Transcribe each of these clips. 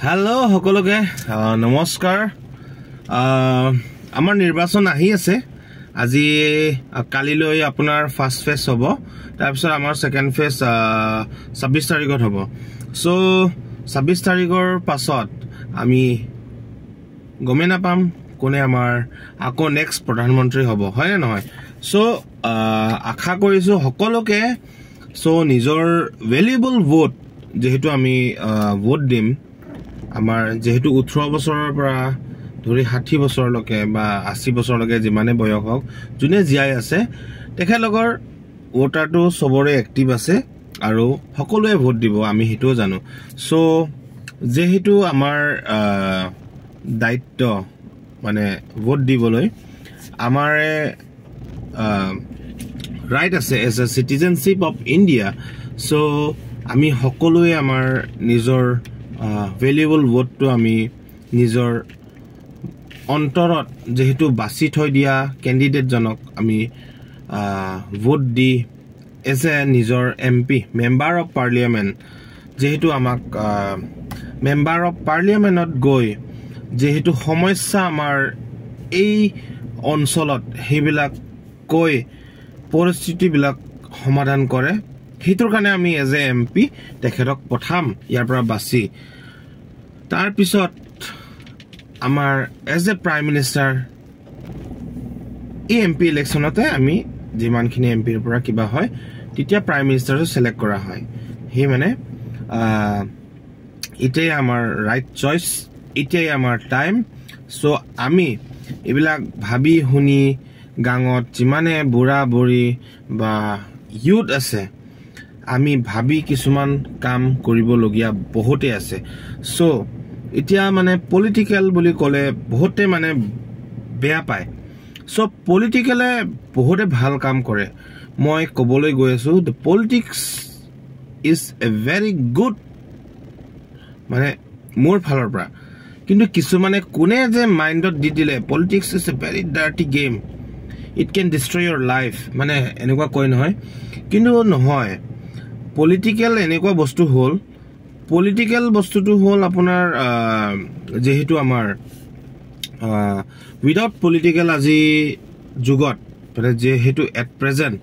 Hello সকলোকে নমস্কাৰ আমাৰ নিৰ্বাচন আহি আছে আজি কালিলৈ আপোনাৰ ফাৰ্স্ট ফেজ হ'ব তাৰ পিছত আমাৰ সেকেন্ড ফেজ 26 তাৰিখত হ'ব সো 26 তাৰিখৰ পাছত আমি গমে নাপাম কোনে আমাৰ আকৌ নেক্সট প্ৰধানমন্ত্ৰী হ'ব হয় নে নহয় সো আশা কৰিছো সকলোকে সো নিজৰ ভ্যালুয়েবল ভোট যেহেতু আমি ভোট দিম আমাৰ যেহেতু 18 বছৰৰ পৰা ধৰি 60 বছৰলৈকে বা 80 বছৰলৈকে যিমানে বয়স হওক যোনে জিয়াই আছে তেখেতলোকৰ ভোটাৰটো সবৰে এক্টিভ আছে আৰু সকলোৱে ভোট দিব আমি হেতু জানো সো যেহেতু আমাৰ দায়িত্ব মানে ভোট দিবলৈ আমাৰ ৰাইট আছে as a citizenship of India so আমি সকলোৱে আমাৰ নিজৰ ভ্যালুয়েবল ভোটটো আমি নিজৰ অন্তৰত যেহেতু বাছি থৈ দিয়া ক্যান্ডিডেট জনক আমি ভোট দি এজ এ নিজৰ এমপি মেম্বাৰ অফ পাৰ্লিয়ামেন্ট যেহেতু আমাক মেম্বাৰ অফ পাৰ্লিয়ামেন্টত গৈ যেহেতু সমস্যা আমাৰ এই অঞ্চলত হেবিলাক কৈ পৰিস্থিতি বিলাক সমাধান কৰে হিতৰ কাৰণে আমি এজ এ এমপি তেখেতক পঠাম ইয়াৰ পৰা বাছি তাৰ পিছত আমাৰ as a prime minister MP ইলেকশনতে আমি যিমানখিনি এমপিৰ পৰা কিবা হয় তেতিয়া প্ৰাইম মিনিষ্টাৰটো সিলেক্ট কৰা হয় হে মানে ইতে আমাৰ ৰাইট চইচ ইতে আমাৰ টাইম সো আমি এবিলাক ভাবি শুনি গাঙত যিমানে বুঢ়া বুঢ়ী বা ইউথ আছে আমি ভাবি কিছুমান কাম কৰিবলগীয়া বহুতে আছে সো এতিয়া মানে পলিটিক্যাল বুলি ক'লে বহুতে মানে বেয়া পায় সো পলিটিক্যালে বহুতে ভাল কাম কৰে মই ক'বলৈ গৈ আছো the politics is a very good মানে মোৰ ফালৰ পৰা কিন্তু কিছুমানে কোনে যে মাইন্ডত দি দিলে politics is a very dirty game it can destroy your life মানে এনেকুৱা কয় নহয় কিন্তু নহয় পলিটিক্যাল এনেকুৱা বস্তু হল পলিটিক্যাল বস্তুটো হল আপোনাৰ যেহেতু আমাৰ উইদাউট পলিটিক্যাল আজি যুগত মানে যেহেতু at present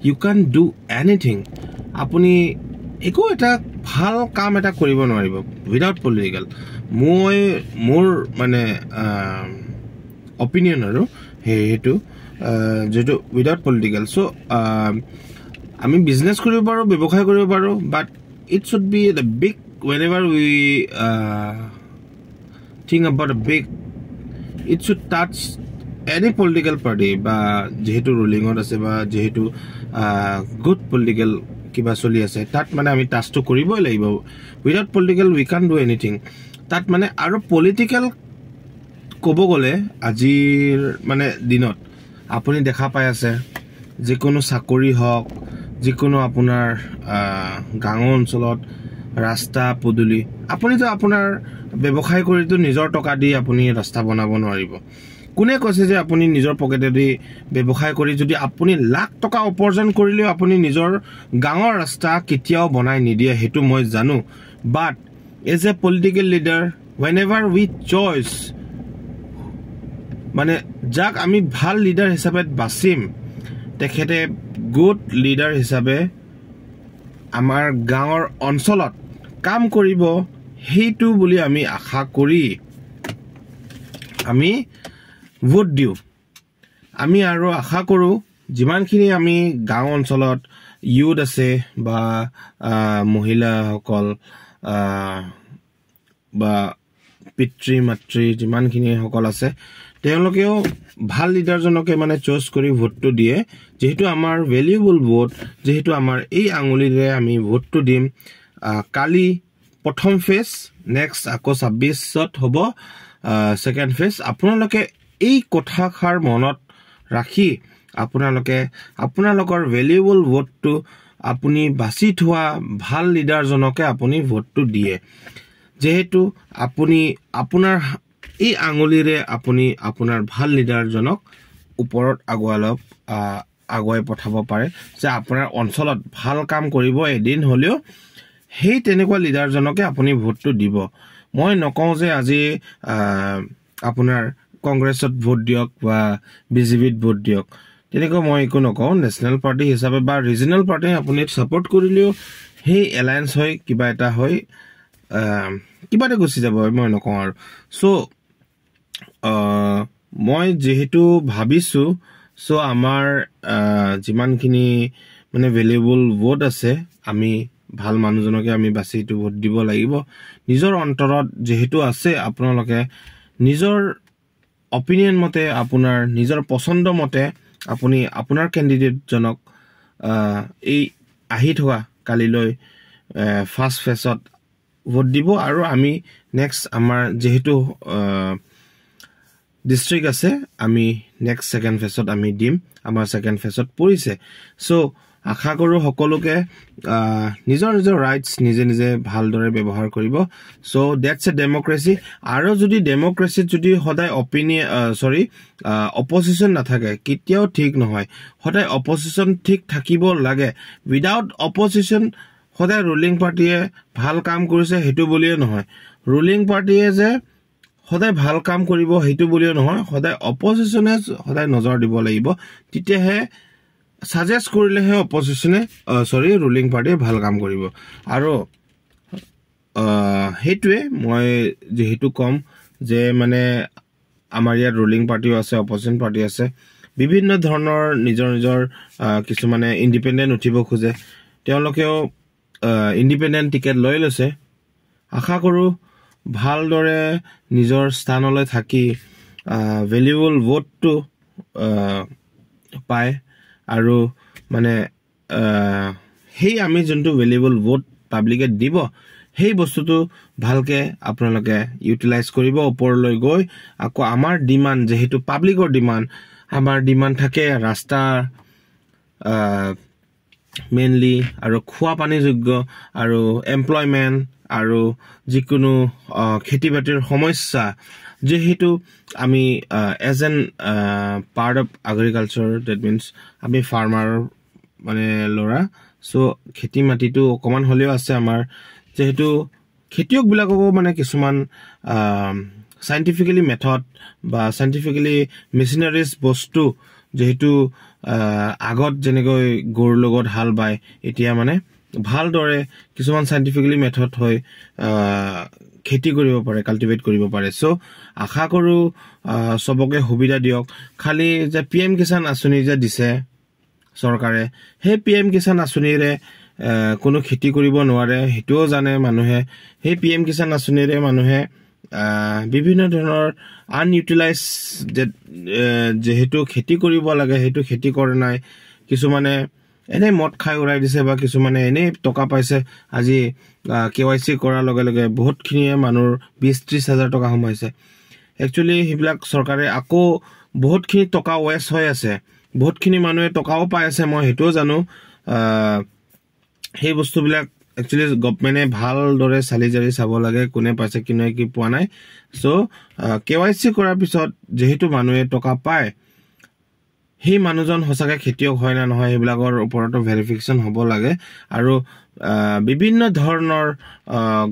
you can do anything আপুনি একো এটা ভাল কাম এটা কৰিব নোৱাৰিব উইদাউট পলিটিক্যাল মোৰ মানে অপিনিয়ন আৰু হেতু যেটো উইদাউট পলিটিক্যাল সো আমি বিজনেস কৰিব পাৰো ব্যৱসায় কৰিব পাৰো বাট it should be the big whenever we think about a big it should touch any political party ba jehetu ruling ot ase ba jehetu good political kiba choli ase tat mane ami touch to koriboi lagibo without political we can't do anything tat mane aru political kobo gole ajir mane dinot apuni dekha pai ase je kono sakori hok যিকোনো আপোনাৰ গাঁও অঞ্চলত ৰাস্তা পদুলি আপুনি তো আপোনাৰ ব্যৱসায় কৰি তো নিজৰ টকা দি আপুনি ৰাস্তা বনাব নোৱাৰিব কোনে কৈছে যে আপুনি নিজৰ পকেটে দি ব্যৱসায় কৰি যদি আপুনি লাখ টকা উপাৰ্জন কৰিলেও আপুনি নিজৰ গাঁৱৰ ৰাস্তা কেতিয়াও বনাই নিদিয়ে হেতু মই জানো but as a political leader whenever we choice মানে যাক আমি ভাল লিডাৰ হিচাপে বাছিম তেখেতে গুড লিডাৰ হিচাপে আমাৰ গাঁৱৰ অঞ্চলত কাম কৰিব হেতু বুলি আমি আশা কৰি আমি ভোট দিও আমি আৰু আশা কৰো যিমানখিনি আমি গাঁও অঞ্চলত ইউথ আছে বা মহিলা সকল বা পিতৃ মাতৃ যিমানখিনি সকল আছে তেওঁলোকেও ভাল লিডাৰ জনকে মানে চয়েস কৰি ভোটটো দিয়ে যেহেতু আমাৰ ভ্যালুয়েবল ভোট যেহেতু আমাৰ এই আঙুলিৰে আমি ভোটটো দিম কালি প্ৰথম ফেজ নেক্সট আকৌ 26ত হ'ব সেকেন্ড ফেজ আপোনালোকে এই কথাখাৰ মনত ৰাখি আপোনালোকৰ ভ্যালুয়েবল ভোটটো আপুনি বাছি থোৱা ভাল লিডাৰ জনকে আপুনি ভোটটো দিয়ে যেহেতু আপুনি আপোনাৰ এই আঙুলিৰে আপুনি আপোনাৰ ভাল লিডাৰ জনক ওপৰত আগুৱাই পঠাব পাৰে যে আপোনাৰ অঞ্চলত ভাল কাম কৰিব এদিন হলেও হেই তেনেকুৱা লিডাৰ জনকে আপুনি ভোটটো দিব মই নকওঁ যে আজি আপোনাৰ কংগ্ৰেছত ভোট দিয়ক বা বিজেপিত ভোট দিয়ক, তেনেকৈ মই একো নকওঁ। নেশ্যনেল পাৰ্টি হিচাপে বা ৰিজনেল পাৰ্টি আপুনি ছাপোৰ্ট কৰিলেও সেই এলায়েন্স হয়, কিবা এটা হয়, কিবা এটা গুচি যাব, মই নকওঁ আৰু। চ' মই যিহেতু ভাবিছোঁ, চ' আমাৰ যিমানখিনি মানে ভেলুৱেবল ভোট আছে, আমি ভাল মানুহজনকে আমি বাচিটো ভোট দিব লাগিব। নিজৰ অন্তৰত যিহেতু আছে, আপোনালোকে নিজৰ অপিনিয়ন মতে, আপোনাৰ নিজৰ পচন্দ মতে আপুনি আপোনাৰ কেণ্ডিডেটজনক এই আহি থকা কালিলৈ ফাৰ্ষ্ট ফেজত ভোট দিব। আৰু আমি নেক্সট আমাৰ যিহেতু ডিষ্ট্ৰিক্ট আছে, আমি নেক্সট ছেকেণ্ড ফেজত আমি দিম। আমাৰ ছেকেণ্ড ফেজত পৰিছে। চ' আশা কৰোঁ সকলোকে নিজৰ নিজৰ ৰাইটছ নিজে নিজে ভালদৰে ব্যৱহাৰ কৰিব। চ' ডেটছ এ ডেম'ক্ৰেচি। আৰু যদি ডেম'ক্ৰেচিত যদি সদায় অপজিশ্যন নাথাকে, কেতিয়াও ঠিক নহয়। সদায় অপজিশ্যন ঠিক থাকিব লাগে। উইদাউট অপজিশ্যন সদায় ৰুলিং পাৰ্টীয়ে ভাল কাম কৰিছে সেইটো বুলিয়ে নহয়, ৰুলিং পাৰ্টীয়ে যে সদায় ভাল কাম কৰিব সেইটো বুলিয়ে নহয়, সদায় অপজিশ্যনে সদায় নজৰ দিব লাগিব। তেতিয়াহে ছাজেষ্ট কৰিলেহে ৰুলিং পাৰ্টীয়ে ভাল কাম কৰিব। আৰু সেইটোৱে মই যিহেতু ক'ম যে মানে আমাৰ ইয়াত ৰুলিং পাৰ্টিও আছে, অপজিশ্যন পাৰ্টি আছে, বিভিন্ন ধৰণৰ নিজৰ নিজৰ কিছুমানে ইণ্ডিপেণ্ডেণ্ট উঠিব খোজে, তেওঁলোকেও ইণ্ডিপেণ্ডেণ্ট টিকেট লৈ লৈছে। আশা কৰোঁ ভালদৰে নিজৰ স্থানলৈ থাকি ভেলুৱেবল ভোটটো পায়। আৰু মানে সেই আমি যোনটো ভেলুৱেবল ভোট পাব্লিকে দিব, সেই বস্তুটো ভালকৈ আপোনালোকে ইউটিলাইজ কৰিব ওপৰলৈ গৈ। আকৌ আমাৰ ডিমাণ্ড, যিহেতু পাব্লিকৰ ডিমাণ্ড, আমাৰ ডিমাণ্ড থাকে ৰাস্তা মেইনলি, আৰু খোৱা পানীযোগ্য, আৰু এমপ্লয়মেণ্ট, আৰু যিকোনো খেতি বাতিৰ সমস্যা। যিহেতু আমি as an part of agriculture, that means আমি ফাৰ্মাৰ মানে ল'ৰা। চ' খেতি মাটিটো অকণমান হ'লেও আছে আমাৰ। যিহেতু খেতিয়কবিলাককো মানে কিছুমান চাইণ্টিফিকেলি মেথড বা চাইণ্টিফিকেলি মেচিনাৰিজ বস্তু, যিহেতু আগত যেনেকৈ গৰুৰ লগত হাল বায়, এতিয়া মানে ভালদৰে কিছুমান চাইণ্টিফিকেলি মেথড হৈ খেতি কৰিব পাৰে, কাল্টিভেট কৰিব পাৰে। চ' আশা কৰোঁ চবকে সুবিধা দিয়ক। খালি যে PM কিষাণ আঁচনি যে দিছে চৰকাৰে, সেই PM কিষাণ আঁচনিৰে কোনো খেতি কৰিব নোৱাৰে, সেইটোও জানে মানুহে। সেই PM কিষাণ আঁচনিৰে মানুহে বিভিন্ন ধৰণৰ আনইউটিলাইজ যিহেতু খেতি কৰিব লাগে, সেইটো খেতি কৰা নাই। কিছুমানে এনেই মদ খাই উৰাই দিছে, বা কিছুমানে এনেই টকা পাইছে। আজি KYC কৰাৰ লগে লগে বহুতখিনিয়ে মানুহৰ 20-30 হাজাৰ টকা সোমাইছে। একচুৱেলি সেইবিলাক চৰকাৰে আকৌ বহুতখিনি টকা ৱেষ্ট হৈ আছে, বহুতখিনি মানুহে টকাও পাই আছে, মই সেইটোও জানো। সেই বস্তুবিলাক একচুৱেলি গভমেণ্টে ভালদৰে চালি জাৰি চাব লাগে, কোনে পাইছে, কোনে কি পোৱা নাই। চ' KYC কৰাৰ পিছত যিহেতু মানুহে টকা পায়, সেই মানুহজন সঁচাকৈ খেতিয়ক হয় নে নহয়, সেইবিলাকৰ ওপৰতো ভেৰিফিকেশ্যন হ'ব লাগে। আৰু বিভিন্ন ধৰণৰ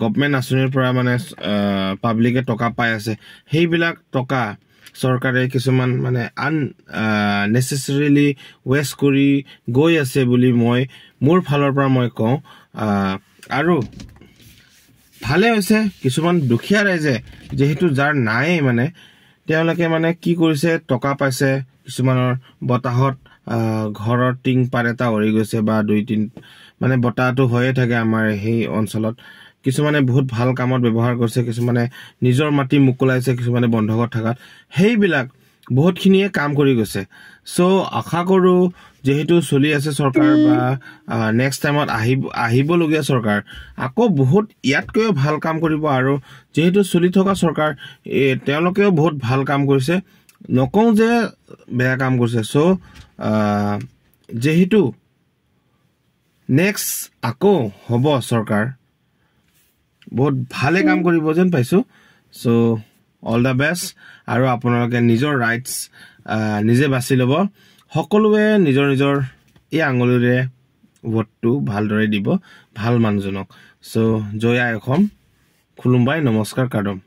গভমেণ্ট আঁচনিৰ পৰা মানে পাব্লিকে টকা পাই আছে, সেইবিলাক টকা চৰকাৰে কিছুমান মানে আননেচেচাৰিলি ৱেষ্ট কৰি গৈ আছে বুলি মোৰ ফালৰ পৰা মই কওঁ। আৰু ভালে হৈছে কিছুমান দুখীয়া ৰাইজে, যিহেতু যাৰ নায়েই মানে, তেওঁলোকে মানে কি কৰিছে, টকা পাইছে। কিছুমানৰ বতাহত ঘৰৰ টিং পাত এটা উৰি গৈছে, বা 2-3 মানে বতাহটো হৈয়ে থাকে আমাৰ সেই অঞ্চলত। কিছুমানে বহুত ভাল কামত ব্যৱহাৰ কৰিছে, কিছুমানে নিজৰ মাটি মোকলাইছে, কিছুমানে বন্ধকত থকাত, সেইবিলাক বহুতখিনিয়ে কাম কৰি গৈছে। চ' আশা কৰোঁ যিহেতু চলি আছে চৰকাৰ, বা নেক্সট টাইমত আহিবলগীয়া চৰকাৰ আকৌ বহুত ইয়াতকৈও ভাল কাম কৰিব। আৰু যিহেতু চলি থকা চৰকাৰ, তেওঁলোকেও বহুত ভাল কাম কৰিছে, নকওঁ যে বেয়া কাম কৰিছে। চ' যিহেতু নেক্সট আকৌ হ'ব চৰকাৰ, বহুত ভালে কাম কৰিব যেন পাইছোঁ। চ' অল দ্য বেষ্ট। আৰু আপোনালোকে নিজৰ ৰাইটছ নিজে বাছি ল'ব। সকলোৱে নিজৰ নিজৰ এই আঙুলিৰে ভোটটো ভালদৰে দিব ভাল মানুহজনক। চ' জয় আই অসম। খুলুমবাই নমস্কাৰ কাদম